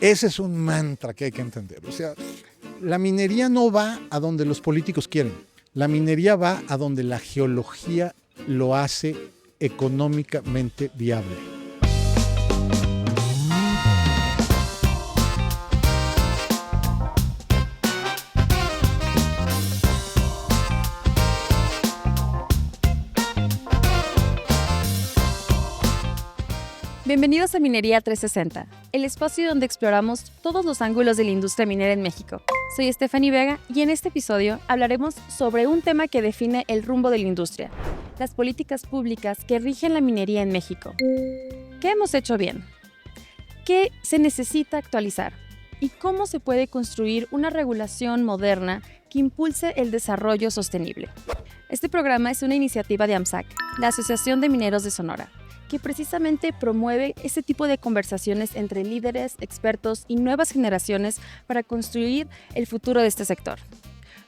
Ese es un mantra que hay que entender. O sea, la minería no va a donde los políticos quieren. La minería va a donde la geología lo hace económicamente viable. Bienvenidos a Minería 360, el espacio donde exploramos todos los ángulos de la industria minera en México. Soy Stephanie Vega y en este episodio hablaremos sobre un tema que define el rumbo de la industria, las políticas públicas que rigen la minería en México. ¿Qué hemos hecho bien? ¿Qué se necesita actualizar? ¿Y cómo se puede construir una regulación moderna que impulse el desarrollo sostenible? Este programa es una iniciativa de AMSAC, la Asociación de Mineros de Sonora, que precisamente promueve este tipo de conversaciones entre líderes, expertos y nuevas generaciones para construir el futuro de este sector.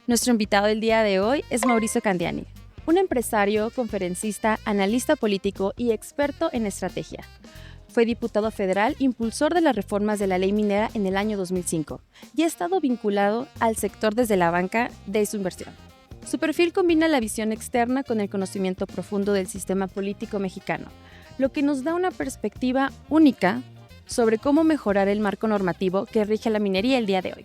Nuestro invitado del día de hoy es Mauricio Candiani, un empresario, conferencista, analista político y experto en estrategia. Fue diputado federal, impulsor de las reformas de la ley minera en el año 2005 y ha estado vinculado al sector desde la banca de su inversión. Su perfil combina la visión externa con el conocimiento profundo del sistema político mexicano, lo que nos da una perspectiva única sobre cómo mejorar el marco normativo que rige la minería el día de hoy.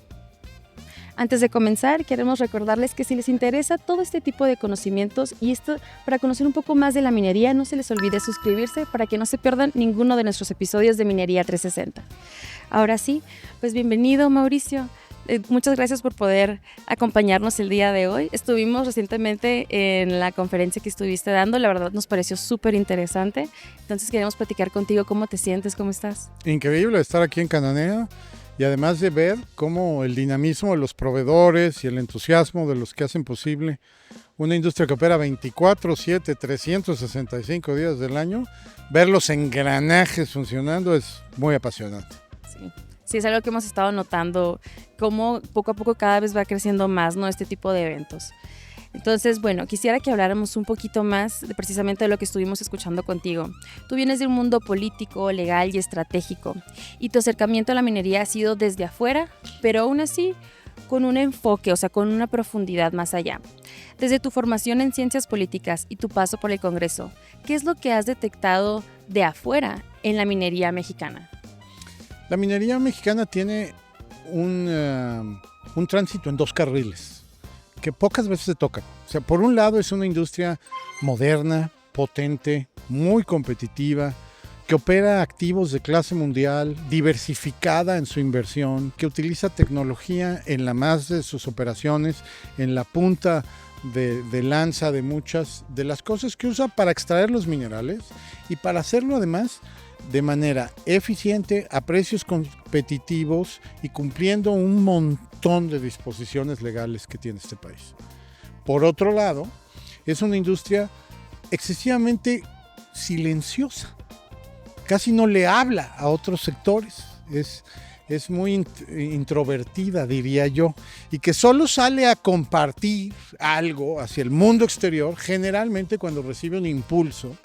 Antes de comenzar, queremos recordarles que si les interesa todo este tipo de conocimientos y esto para conocer un poco más de la minería, no se les olvide suscribirse para que no se pierdan ninguno de nuestros episodios de Minería 360. Ahora sí, pues bienvenido, Mauricio. Muchas gracias por poder acompañarnos el día de hoy. Estuvimos recientemente en la conferencia que estuviste dando, la verdad nos pareció súper interesante. Entonces queremos platicar contigo cómo te sientes, cómo estás. Increíble estar aquí en Cananea y además de ver cómo el dinamismo de los proveedores y el entusiasmo de los que hacen posible una industria que opera 24/7, 365 días del año, ver los engranajes funcionando es muy apasionante. Sí, es algo que hemos estado notando, cómo poco a poco cada vez va creciendo más, ¿no?, este tipo de eventos. Entonces, bueno, quisiera que habláramos un poquito más precisamente de lo que estuvimos escuchando contigo. Tú vienes de un mundo político, legal y estratégico, y tu acercamiento a la minería ha sido desde afuera, pero aún así con un enfoque, o sea, con una profundidad más allá. Desde tu formación en ciencias políticas y tu paso por el Congreso, ¿qué es lo que has detectado de afuera en la minería mexicana? La minería mexicana tiene un tránsito en dos carriles que pocas veces se tocan. O sea, por un lado es una industria moderna, potente, muy competitiva, que opera activos de clase mundial, diversificada en su inversión, que utiliza tecnología en la más de sus operaciones, en la punta de lanza de muchas de las cosas que usa para extraer los minerales y para hacerlo además de manera eficiente, a precios competitivos y cumpliendo un montón de disposiciones legales que tiene este país. Por otro lado, es una industria excesivamente silenciosa, casi no le habla a otros sectores, es muy introvertida, diría yo, y que solo sale a compartir algo hacia el mundo exterior, generalmente cuando recibe un impulso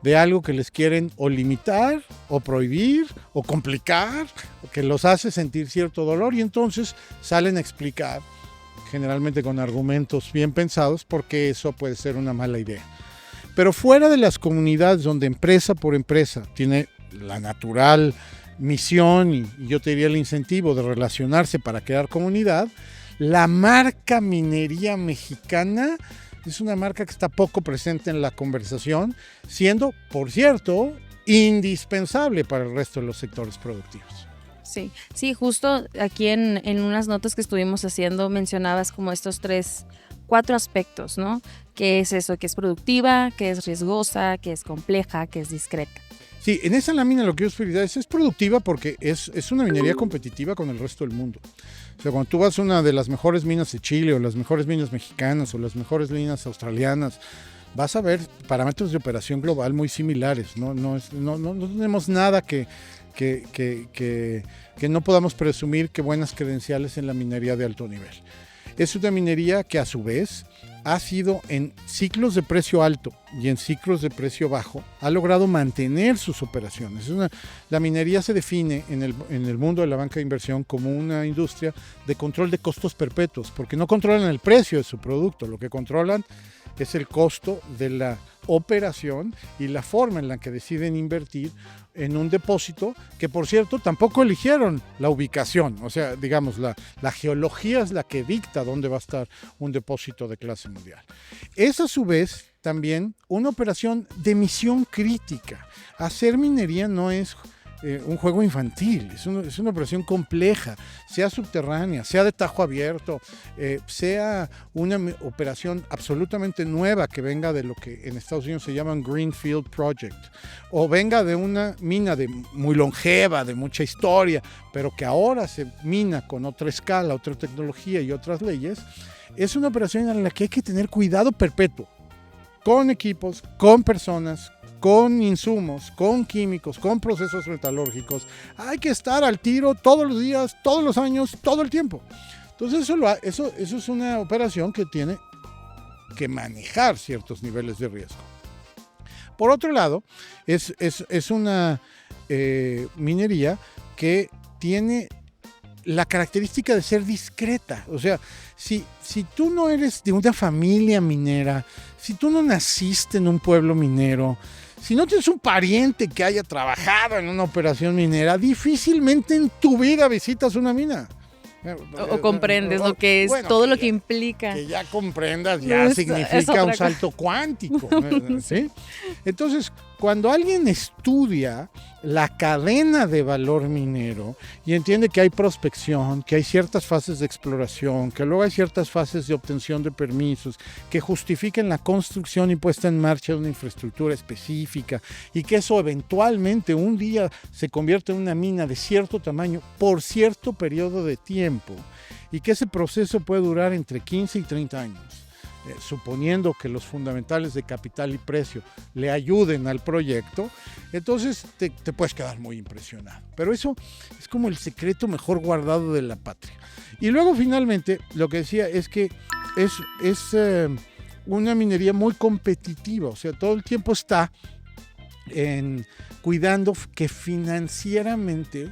de algo que les quieren o limitar, o prohibir, o complicar, o que los hace sentir cierto dolor, y entonces salen a explicar, generalmente con argumentos bien pensados, porque eso puede ser una mala idea. Pero fuera de las comunidades donde empresa por empresa tiene la natural misión y yo te diría el incentivo de relacionarse para crear comunidad, la marca minería mexicana es una marca que está poco presente en la conversación, siendo, por cierto, indispensable para el resto de los sectores productivos. Sí, justo aquí en unas notas que estuvimos haciendo mencionabas como estos 4 aspectos, ¿no? ¿Qué es eso? Que es productiva, que es riesgosa, que es compleja, que es discreta. Sí, en esa lámina lo que yo explico es productiva porque es una minería competitiva con el resto del mundo. O sea, cuando tú vas a una de las mejores minas de Chile o las mejores minas mexicanas o las mejores minas australianas, vas a ver parámetros de operación global muy similares. No tenemos nada que no podamos presumir que buenas credenciales en la minería de alto nivel. Es una minería que a su vez ha sido en ciclos de precio alto y en ciclos de precio bajo, ha logrado mantener sus operaciones. La minería se define en el mundo de la banca de inversión como una industria de control de costos perpetuos, porque no controlan el precio de su producto, lo que controlan es el costo de la operación y la forma en la que deciden invertir en un depósito que, por cierto, tampoco eligieron la ubicación. O sea, digamos, la geología es la que dicta dónde va a estar un depósito de clase mundial. Es, a su vez, también una operación de misión crítica. Hacer minería no es un juego infantil, es una operación compleja, sea subterránea, sea de tajo abierto, sea una operación absolutamente nueva que venga de lo que en Estados Unidos se llaman Greenfield Project, o venga de una mina muy longeva, de mucha historia, pero que ahora se mina con otra escala, otra tecnología y otras leyes. Es una operación en la que hay que tener cuidado perpetuo, con equipos, con personas, con insumos, con químicos, con procesos metalúrgicos. Hay que estar al tiro todos los días, todos los años, todo el tiempo. Entonces eso es una operación que tiene que manejar ciertos niveles de riesgo. Por otro lado, es una minería que tiene la característica de ser discreta. O sea, si tú no eres de una familia minera, si tú no naciste en un pueblo minero, si no tienes un pariente que haya trabajado en una operación minera, difícilmente en tu vida visitas una mina. O comprendes lo que es, todo lo que implica. Que ya comprendas, ya significa un salto cuántico. ¿Sí? Entonces, cuando alguien estudia la cadena de valor minero y entiende que hay prospección, que hay ciertas fases de exploración, que luego hay ciertas fases de obtención de permisos, que justifiquen la construcción y puesta en marcha de una infraestructura específica y que eso eventualmente un día se convierte en una mina de cierto tamaño por cierto periodo de tiempo y que ese proceso puede durar entre 15 y 30 años. Suponiendo que los fundamentales de capital y precio le ayuden al proyecto, entonces te puedes quedar muy impresionado. Pero eso es como el secreto mejor guardado de la patria. Y luego finalmente lo que decía es que es una minería muy competitiva, o sea, todo el tiempo está cuidando que financieramente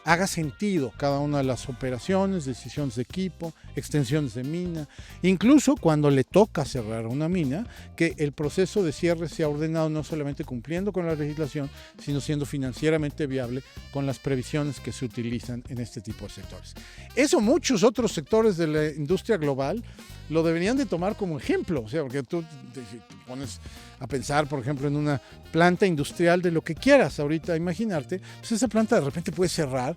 haga sentido cada una de las operaciones, decisiones de equipo, extensiones de mina, incluso cuando le toca cerrar una mina, que el proceso de cierre sea ordenado no solamente cumpliendo con la legislación, sino siendo financieramente viable con las previsiones que se utilizan en este tipo de sectores. Eso muchos otros sectores de la industria global lo deberían de tomar como ejemplo, o sea, porque tú te pones a pensar, por ejemplo, en una planta industrial de lo que quieras ahorita imaginarte, pues esa planta de repente puede cerrar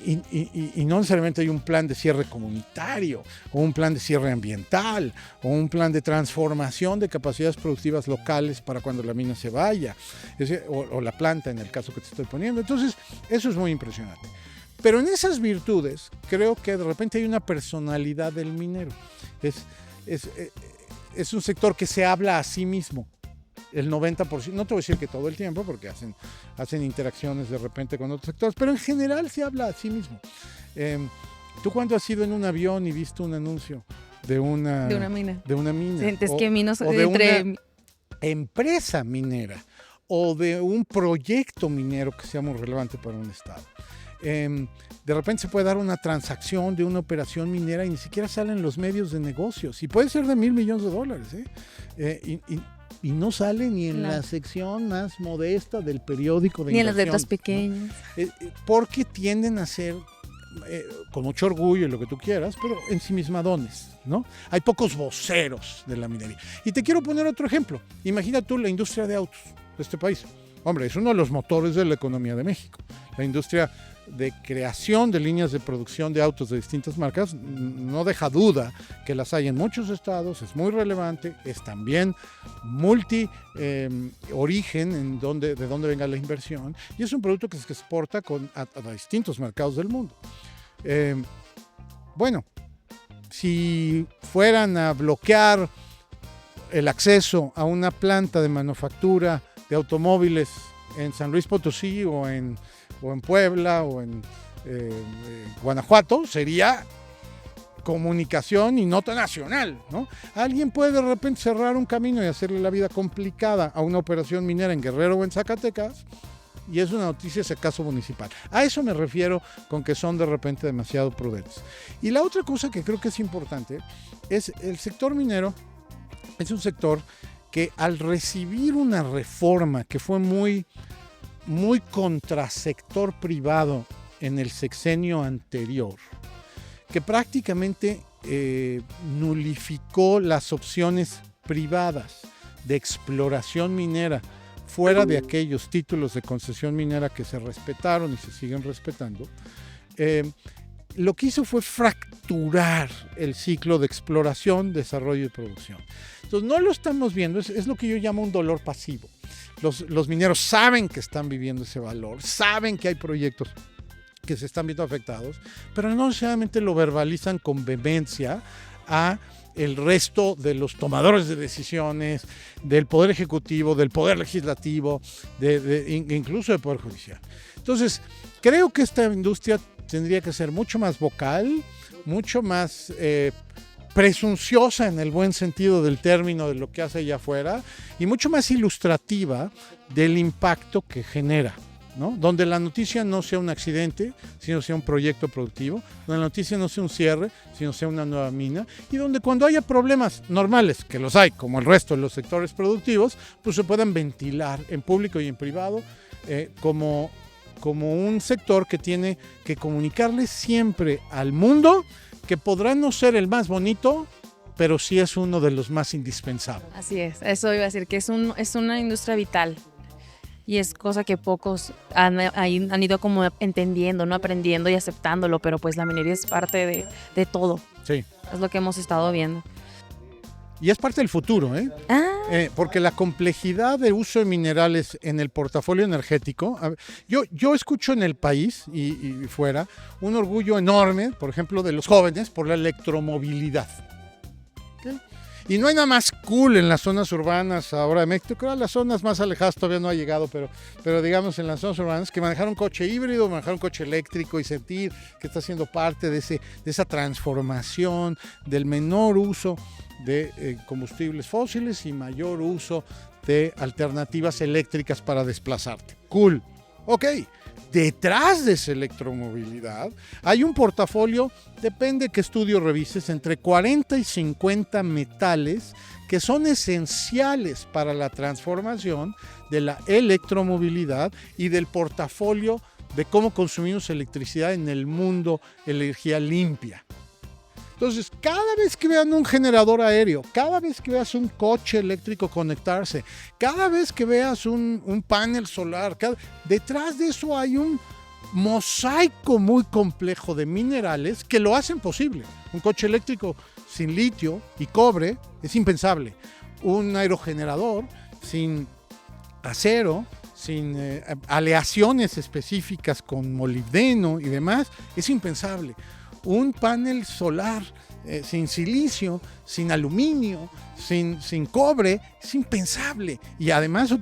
y no necesariamente hay un plan de cierre comunitario o un plan de cierre ambiental o un plan de transformación de capacidades productivas locales para cuando la mina se vaya, o la planta en el caso que te estoy poniendo. Entonces, eso es muy impresionante. Pero en esas virtudes creo que de repente hay una personalidad del minero. Es un sector que se habla a sí mismo. El 90%, no te voy a decir que todo el tiempo, porque hacen interacciones de repente con otros sectores, pero en general se habla a sí mismo. ¿Tú cuándo has ido en un avión y visto un anuncio de una mina? De una mina. Sientes que minos o de una empresa minera o de un proyecto minero que sea muy relevante para un estado. De repente se puede dar una transacción de una operación minera y ni siquiera salen los medios de negocios. Y puede ser de $1,000 millones. Y no sale ni en la sección más modesta del periódico de ni inversión. En las letras pequeñas. ¿No? Porque tienden a ser, con mucho orgullo y lo que tú quieras, pero ensimismadones, ¿no? Hay pocos voceros de la minería. Y te quiero poner otro ejemplo. Imagina tú la industria de autos de este país. Hombre, es uno de los motores de la economía de México. La industria de creación de líneas de producción de autos de distintas marcas no deja duda que las hay en muchos estados, es muy relevante, es también multi origen de dónde venga la inversión y es un producto que se exporta a distintos mercados del mundo. Bueno, si fueran a bloquear el acceso a una planta de manufactura de automóviles en San Luis Potosí o en Puebla o en Guanajuato, sería comunicación y nota nacional, ¿no? Alguien puede de repente cerrar un camino y hacerle la vida complicada a una operación minera en Guerrero o en Zacatecas, y es una noticia ese caso municipal. A eso me refiero con que son de repente demasiado prudentes. Y la otra cosa que creo que es importante es el sector minero. Es un sector que al recibir una reforma que fue muy contra sector privado en el sexenio anterior, que prácticamente nulificó las opciones privadas de exploración minera fuera de aquellos títulos de concesión minera que se respetaron y se siguen respetando, lo que hizo fue fracturar el ciclo de exploración, desarrollo y producción. Entonces no lo estamos viendo, es lo que yo llamo un dolor pasivo. Los mineros saben que están viviendo ese valor, saben que hay proyectos que se están viendo afectados, pero no necesariamente lo verbalizan con vehemencia a el resto de los tomadores de decisiones, del Poder Ejecutivo, del Poder Legislativo, incluso del Poder Judicial. Entonces, creo que esta industria tendría que ser mucho más vocal, mucho más presunciosa en el buen sentido del término de lo que hace allá afuera y mucho más ilustrativa del impacto que genera, ¿no? Donde la noticia no sea un accidente, sino sea un proyecto productivo, donde la noticia no sea un cierre, sino sea una nueva mina, y donde cuando haya problemas normales, que los hay, como el resto de los sectores productivos, pues se puedan ventilar en público y en privado como un sector que tiene que comunicarle siempre al mundo que podrá no ser el más bonito, pero sí es uno de los más indispensables. Así es, eso iba a decir, que es una industria vital. Y es cosa que pocos han ido como entendiendo, ¿no? Aprendiendo y aceptándolo, pero pues la minería es parte de todo. Sí. Es lo que hemos estado viendo. Y es parte del futuro, ¿eh? Porque la complejidad de uso de minerales en el portafolio energético, yo escucho en el país y fuera un orgullo enorme, por ejemplo, de los jóvenes por la electromovilidad. ¿Okay? Y no hay nada más cool en las zonas urbanas ahora de México. Creo que las zonas más alejadas todavía no ha llegado, pero digamos en las zonas urbanas, que manejar un coche híbrido, manejar un coche eléctrico y sentir que está siendo parte de esa transformación, del menor uso de combustibles fósiles y mayor uso de alternativas eléctricas para desplazarte. Cool. Ok. Detrás de esa electromovilidad hay un portafolio, depende qué estudio revises, entre 40 y 50 metales que son esenciales para la transformación de la electromovilidad y del portafolio de cómo consumimos electricidad en el mundo, energía limpia. Entonces, cada vez que vean un generador aéreo, cada vez que veas un coche eléctrico conectarse, cada vez que veas un panel solar, detrás de eso hay un mosaico muy complejo de minerales que lo hacen posible. Un coche eléctrico sin litio y cobre es impensable. Un aerogenerador sin acero, sin aleaciones específicas con molibdeno y demás, es impensable. Un panel solar sin silicio, sin aluminio, sin cobre, es impensable. Y además,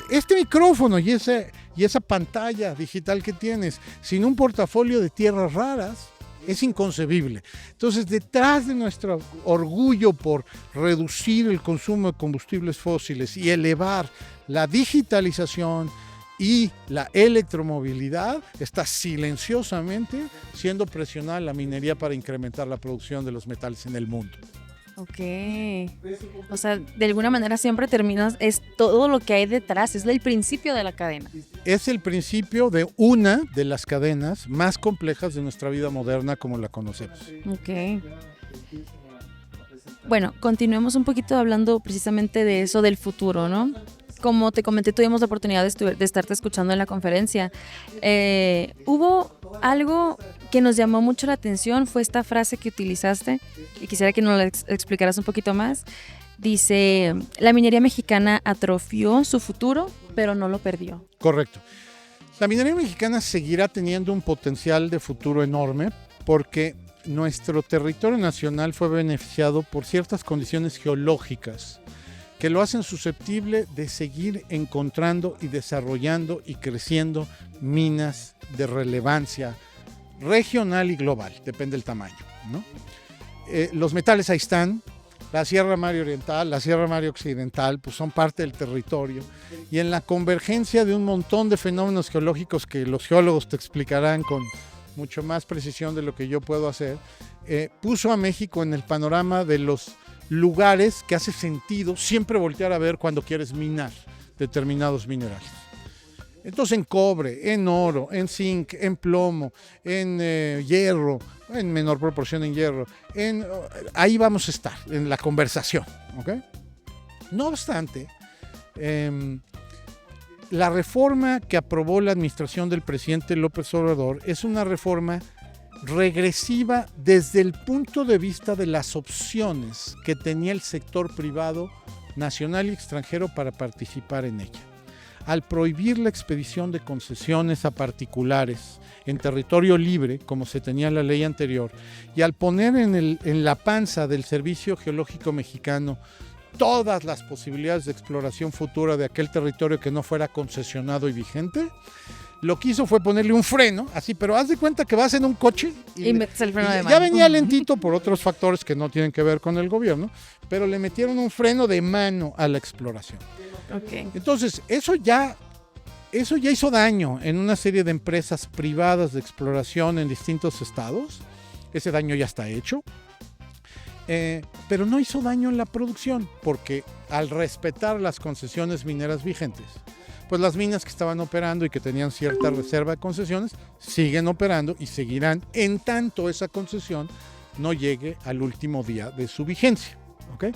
este micrófono y esa pantalla digital que tienes, sin un portafolio de tierras raras, es inconcebible. Entonces, detrás de nuestro orgullo por reducir el consumo de combustibles fósiles y elevar la digitalización y la electromovilidad, está silenciosamente siendo presionada la minería para incrementar la producción de los metales en el mundo. Ok. O sea, de alguna manera siempre terminas, es todo lo que hay detrás, es el principio de la cadena. Es el principio de una de las cadenas más complejas de nuestra vida moderna como la conocemos. Ok. Bueno, continuemos un poquito hablando precisamente de eso del futuro, ¿no? Como te comenté, tuvimos la oportunidad de estarte escuchando en la conferencia. Hubo algo que nos llamó mucho la atención, fue esta frase que utilizaste, y quisiera que nos la explicaras un poquito más. Dice, la minería mexicana atrofió su futuro, pero no lo perdió. Correcto. La minería mexicana seguirá teniendo un potencial de futuro enorme porque nuestro territorio nacional fue beneficiado por ciertas condiciones geológicas que lo hacen susceptible de seguir encontrando y desarrollando y creciendo minas de relevancia regional y global, depende del tamaño. ¿no? Los metales ahí están, la Sierra Madre Oriental, la Sierra Madre Occidental, pues son parte del territorio, y en la convergencia de un montón de fenómenos geológicos que los geólogos te explicarán con mucho más precisión de lo que yo puedo hacer, puso a México en el panorama de los lugares que hace sentido siempre voltear a ver cuando quieres minar determinados minerales. Entonces en cobre, en oro, en zinc, en plomo, en hierro, en menor proporción en hierro, ahí vamos a estar en la conversación, ¿ok? No obstante, la reforma que aprobó la administración del presidente López Obrador es una reforma regresiva desde el punto de vista de las opciones que tenía el sector privado nacional y extranjero para participar en ella. Al prohibir la expedición de concesiones a particulares en territorio libre, como se tenía en la ley anterior, y al poner en la panza del Servicio Geológico Mexicano todas las posibilidades de exploración futura de aquel territorio que no fuera concesionado y vigente, lo que hizo fue ponerle un freno, así, pero haz de cuenta que vas en un coche y metes el freno de mano. Ya venía lentito por otros factores que no tienen que ver con el gobierno, pero le metieron un freno de mano a la exploración. Okay. Entonces, eso ya hizo daño en una serie de empresas privadas de exploración en distintos estados. Ese daño ya está hecho. Pero no hizo daño en la producción, porque al respetar las concesiones mineras vigentes, pues las minas que estaban operando y que tenían cierta reserva de concesiones siguen operando y seguirán en tanto esa concesión no llegue al último día de su vigencia, ¿okay?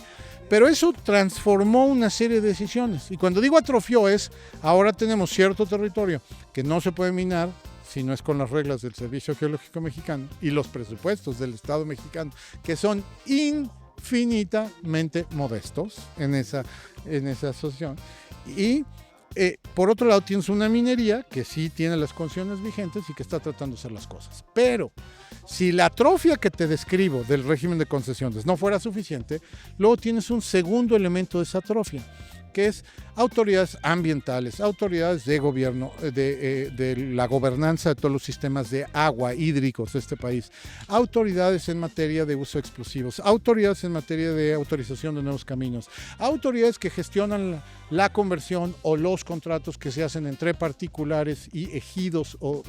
Pero eso transformó una serie de decisiones, y cuando digo atrofió es, ahora tenemos cierto territorio que no se puede minar si no es con las reglas del Servicio Geológico Mexicano y los presupuestos del Estado mexicano, que son infinitamente modestos en esa asociación. Y por otro lado tienes una minería que sí tiene las concesiones vigentes y que está tratando de hacer las cosas. Pero si la atrofia que te describo del régimen de concesiones no fuera suficiente, luego tienes un segundo elemento de esa atrofia, que es autoridades ambientales, autoridades de gobierno, de la gobernanza de todos los sistemas de agua hídricos de este país, autoridades en materia de uso de explosivos, autoridades en materia de autorización de nuevos caminos, autoridades que gestionan la conversión o los contratos que se hacen entre particulares y ejidos o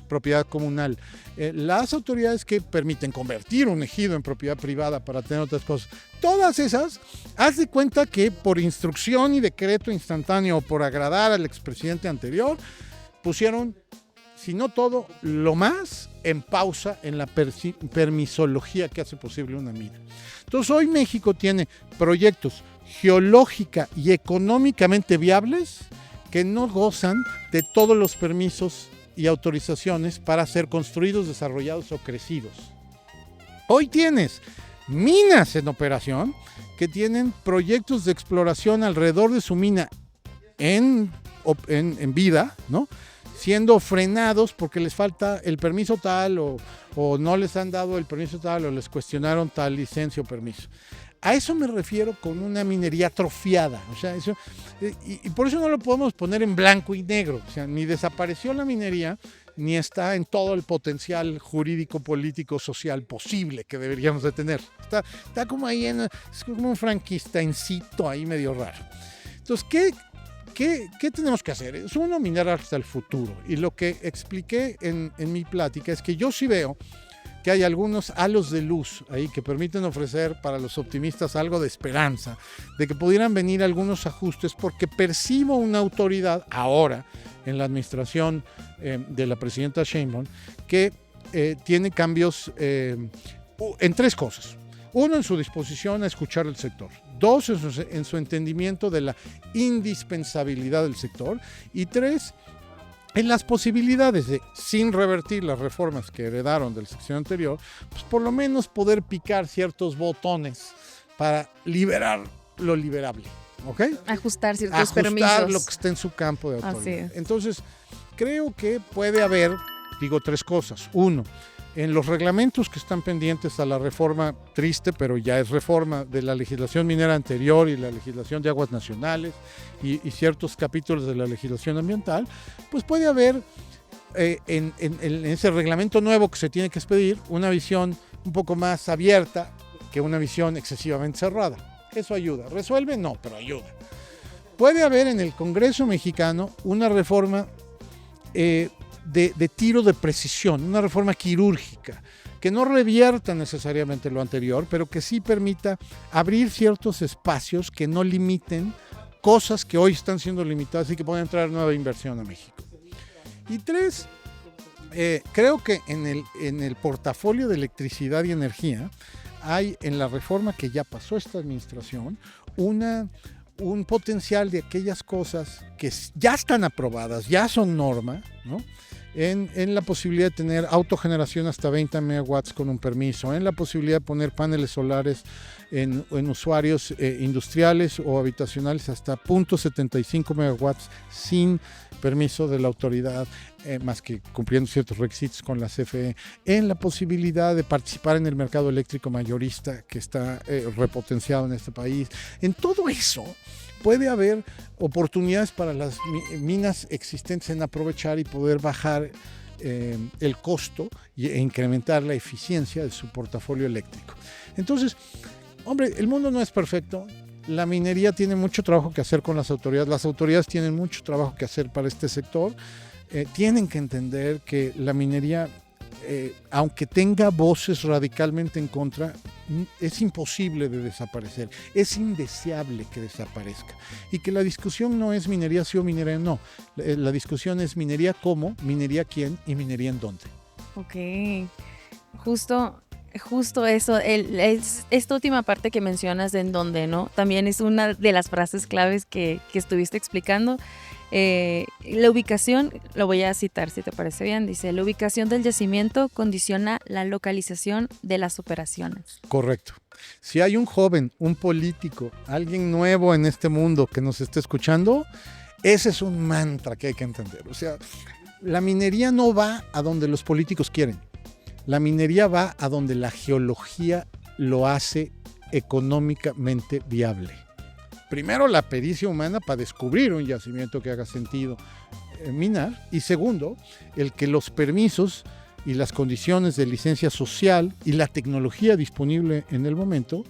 propiedad comunal, las autoridades que permiten convertir un ejido en propiedad privada para tener otras cosas. Todas esas, haz de cuenta que por instrucción y decreto instantáneo o por agradar al expresidente anterior, pusieron, si no todo, lo más en pausa en la permisología que hace posible una mina. Entonces hoy México tiene proyectos geológica y económicamente viables que no gozan de todos los permisos y autorizaciones para ser construidos, desarrollados o crecidos. Hoy tienes minas en operación que tienen proyectos de exploración alrededor de su mina en vida, ¿no? Siendo frenados porque les falta el permiso tal o no les han dado el permiso tal o les cuestionaron tal licencia o permiso. A eso me refiero con una minería atrofiada, o sea, eso, y por eso no lo podemos poner en blanco y negro, o sea, ni desapareció la minería, ni está en todo el potencial jurídico, político, social posible que deberíamos de tener. Está como ahí, es como un frankensteincito ahí medio raro. Entonces, ¿qué tenemos que hacer? Es uno, minar hasta el futuro, y lo que expliqué en mi plática es que yo sí veo que hay algunos halos de luz ahí que permiten ofrecer para los optimistas algo de esperanza, de que pudieran venir algunos ajustes, porque percibo una autoridad ahora en la administración de la presidenta Sheinbaum que tiene cambios en tres cosas. Uno, en su disposición a escuchar el sector. Dos, en su entendimiento de la indispensabilidad del sector. Y tres, en las posibilidades de, sin revertir las reformas que heredaron del sexenio anterior, pues por lo menos poder picar ciertos botones para liberar lo liberable, ¿ok? Ajustar ciertos permisos. Ajustar lo que está en su campo de autoridad. Entonces, creo que puede haber, tres cosas. Uno, en los reglamentos que están pendientes a la reforma triste, pero ya es reforma de la legislación minera anterior y la legislación de aguas nacionales y ciertos capítulos de la legislación ambiental, pues puede haber en ese reglamento nuevo que se tiene que expedir, una visión un poco más abierta que una visión excesivamente cerrada. Eso ayuda. ¿Resuelve? No, pero ayuda. Puede haber en el Congreso mexicano una reforma de tiro de precisión, una reforma quirúrgica, que no revierta necesariamente lo anterior, pero que sí permita abrir ciertos espacios que no limiten cosas que hoy están siendo limitadas y que pueden traer nueva inversión a México. Y 3, creo que en el portafolio de electricidad y energía hay en la reforma que ya pasó esta administración un potencial de aquellas cosas que ya están aprobadas, ya son norma, ¿no? En la posibilidad de tener autogeneración hasta 20 megawatts con un permiso, en la posibilidad de poner paneles solares en usuarios industriales o habitacionales hasta 0.75 megawatts sin permiso de la autoridad, más que cumpliendo ciertos requisitos con la CFE, en la posibilidad de participar en el mercado eléctrico mayorista que está repotenciado en este país. En todo eso puede haber oportunidades para las minas existentes en aprovechar y poder bajar el costo e incrementar la eficiencia de su portafolio eléctrico. Entonces, hombre, el mundo no es perfecto. La minería tiene mucho trabajo que hacer con las autoridades tienen mucho trabajo que hacer para este sector. Tienen que entender que la minería, aunque tenga voces radicalmente en contra, es imposible de desaparecer, es indeseable que desaparezca. Y que la discusión no es minería sí o minería no, la discusión es minería cómo, minería quién y minería en dónde. Ok, justo eso, esta última parte que mencionas de en dónde, ¿no? También es una de las frases claves que estuviste explicando. La ubicación, lo voy a citar si te parece bien, dice: la ubicación del yacimiento condiciona la localización de las operaciones. Correcto. Si hay un joven, un político, alguien nuevo en este mundo que nos esté escuchando, ese es un mantra que hay que entender. O sea, la minería no va a donde los políticos quieren. La minería va a donde la geología lo hace económicamente viable. Primero, la pericia humana para descubrir un yacimiento que haga sentido minar. Y segundo, el que los permisos y las condiciones de licencia social y la tecnología disponible en el momento,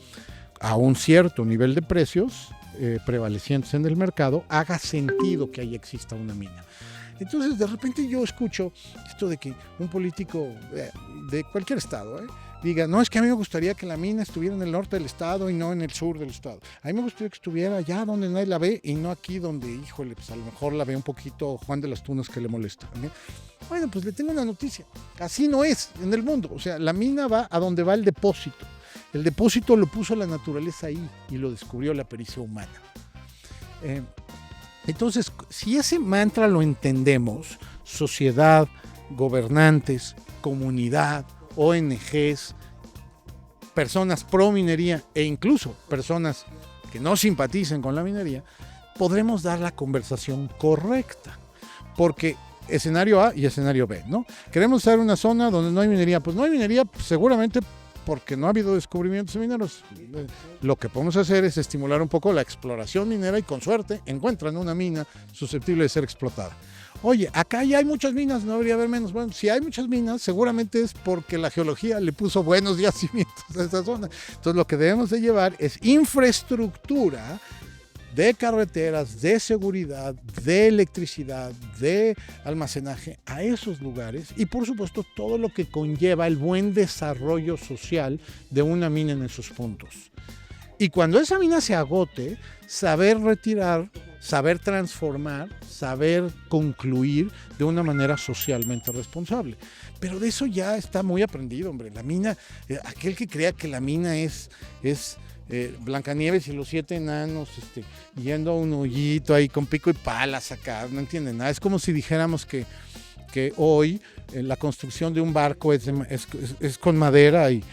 a un cierto nivel de precios prevalecientes en el mercado, haga sentido que ahí exista una mina. Entonces, de repente yo escucho esto de que un político de cualquier estado diga: no, es que a mí me gustaría que la mina estuviera en el norte del estado y no en el sur del estado. A mí me gustaría que estuviera allá donde nadie la ve y no aquí donde, híjole, pues a lo mejor la ve un poquito Juan de las Tunas que le molesta, ¿no? Bueno, pues le tengo una noticia. Así no es en el mundo. O sea, la mina va a donde va el depósito. El depósito lo puso la naturaleza ahí y lo descubrió la pericia humana. Entonces, si ese mantra lo entendemos, sociedad, gobernantes, comunidad, ONGs, personas pro minería e incluso personas que no simpaticen con la minería, podremos dar la conversación correcta. Porque escenario A y escenario B, ¿no? Queremos estar en una zona donde no hay minería. Pues no hay minería seguramente porque no ha habido descubrimientos mineros. Lo que podemos hacer es estimular un poco la exploración minera y con suerte encuentran una mina susceptible de ser explotada. Oye, acá ya hay muchas minas, no debería haber menos. Bueno, si hay muchas minas, seguramente es porque la geología le puso buenos yacimientos a esta zona. Entonces lo que debemos de llevar es infraestructura de carreteras, de seguridad, de electricidad, de almacenaje a esos lugares y por supuesto todo lo que conlleva el buen desarrollo social de una mina en esos puntos. Y cuando esa mina se agote, saber retirar, saber transformar, saber concluir de una manera socialmente responsable. Pero de eso ya está muy aprendido, hombre. La mina, aquel que crea que la mina es Blancanieves y los 7 enanos yendo a un hoyito ahí con pico y pala a sacar, no entiende nada. Es como si dijéramos que hoy la construcción de un barco es con madera y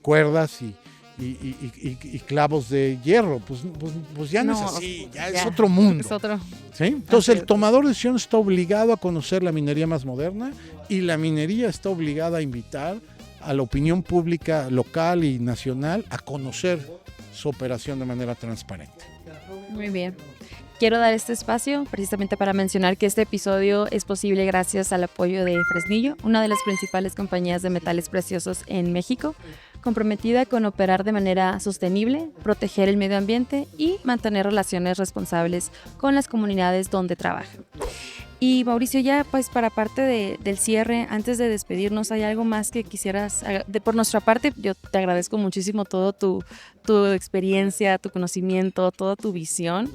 cuerdas y clavos de hierro, pues ya no es así, ya es otro mundo. Es otro. ¿Sí? Entonces el tomador de decisiones está obligado a conocer la minería más moderna y la minería está obligada a invitar a la opinión pública local y nacional a conocer su operación de manera transparente. Muy bien. Quiero dar este espacio precisamente para mencionar que este episodio es posible gracias al apoyo de Fresnillo, una de las principales compañías de metales preciosos en México, comprometida con operar de manera sostenible, proteger el medio ambiente y mantener relaciones responsables con las comunidades donde trabaja. Y Mauricio, ya pues para parte del cierre, antes de despedirnos, ¿hay algo más que quisieras? Por nuestra parte, yo te agradezco muchísimo todo tu experiencia, tu conocimiento, toda tu visión,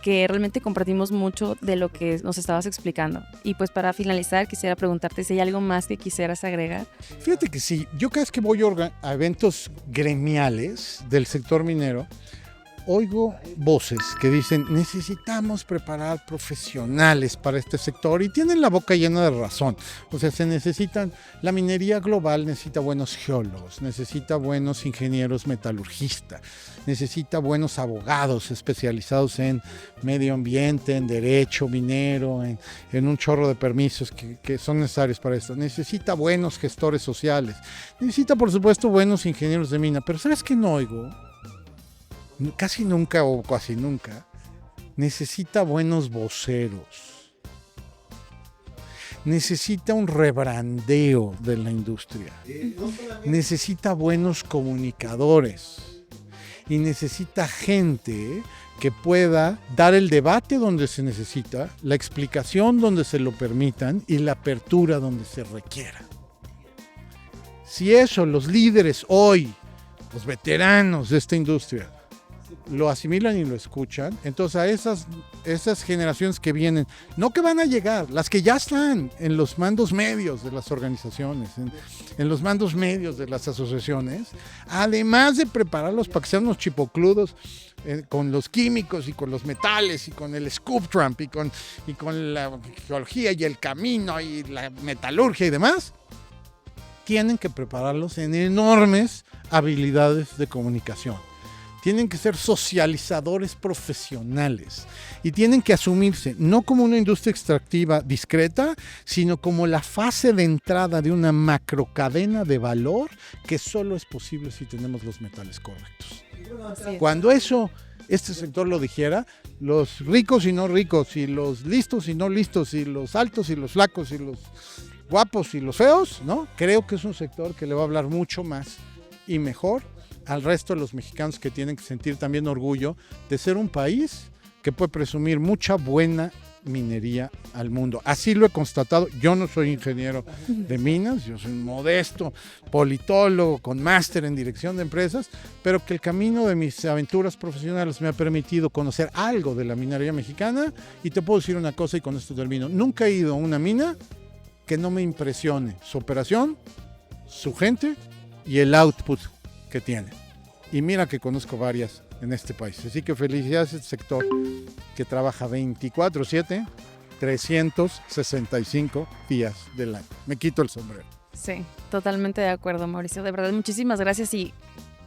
que realmente compartimos mucho de lo que nos estabas explicando. Y pues para finalizar, quisiera preguntarte si hay algo más que quisieras agregar. Fíjate que sí, yo cada vez que voy a eventos gremiales del sector minero, oigo voces que dicen, necesitamos preparar profesionales para este sector, y tienen la boca llena de razón. O sea, la minería global necesita buenos geólogos, necesita buenos ingenieros metalurgistas, necesita buenos abogados especializados en medio ambiente, en derecho minero, en un chorro de permisos que son necesarios para esto. Necesita buenos gestores sociales, necesita por supuesto buenos ingenieros de mina, pero ¿sabes qué no oigo? Casi nunca o casi nunca, necesita buenos voceros, necesita un rebrandeo de la industria, necesita buenos comunicadores y necesita gente que pueda dar el debate donde se necesita, la explicación donde se lo permitan y la apertura donde se requiera. Si eso los líderes hoy, los veteranos de esta industria, lo asimilan y lo escuchan, entonces a esas generaciones que vienen, no que van a llegar, las que ya están en los mandos medios de las organizaciones, en los mandos medios de las asociaciones, además de prepararlos para que sean unos chipocludos con los químicos y con los metales y con el scoop trump y con la geología y el camino y la metalurgia y demás, tienen que prepararlos en enormes habilidades de comunicación. Tienen que ser socializadores profesionales y tienen que asumirse no como una industria extractiva discreta, sino como la fase de entrada de una macrocadena de valor que solo es posible si tenemos los metales correctos. Cuando este sector lo dijera, los ricos y no ricos, y los listos y no listos, y los altos y los flacos, y los guapos y los feos, ¿no? Creo que es un sector que le va a hablar mucho más y mejor al resto de los mexicanos, que tienen que sentir también orgullo de ser un país que puede presumir mucha buena minería al mundo. Así lo he constatado. Yo no soy ingeniero de minas, yo soy un modesto politólogo con máster en dirección de empresas, pero que el camino de mis aventuras profesionales me ha permitido conocer algo de la minería mexicana, y te puedo decir una cosa y con esto termino. Nunca he ido a una mina que no me impresione su operación, su gente y el output que tiene. Y mira que conozco varias en este país. Así que felicidades a este sector que trabaja 24/7, 365 días del año. Me quito el sombrero. Sí, totalmente de acuerdo, Mauricio. De verdad, muchísimas gracias y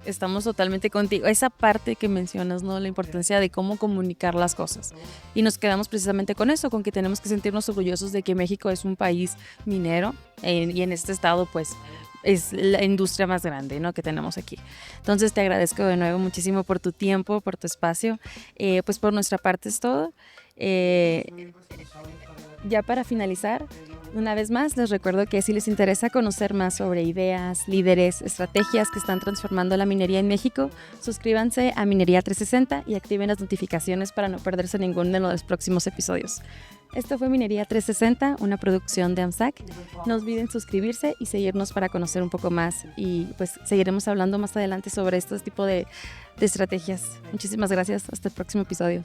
estamos totalmente contigo. Esa parte que mencionas, ¿no? La importancia de cómo comunicar las cosas. Y nos quedamos precisamente con eso, con que tenemos que sentirnos orgullosos de que México es un país minero y en este estado, pues, es la industria más grande, ¿no?, que tenemos aquí. Entonces te agradezco de nuevo muchísimo por tu tiempo, por tu espacio. Pues por nuestra parte es todo. Ya para finalizar, una vez más les recuerdo que si les interesa conocer más sobre ideas, líderes, estrategias que están transformando la minería en México, suscríbanse a Minería 360 y activen las notificaciones para no perderse ninguno de los próximos episodios. Esto fue Minería 360, una producción de AMSAC. No olviden suscribirse y seguirnos para conocer un poco más, y pues seguiremos hablando más adelante sobre este tipo de estrategias. Muchísimas gracias. Hasta el próximo episodio.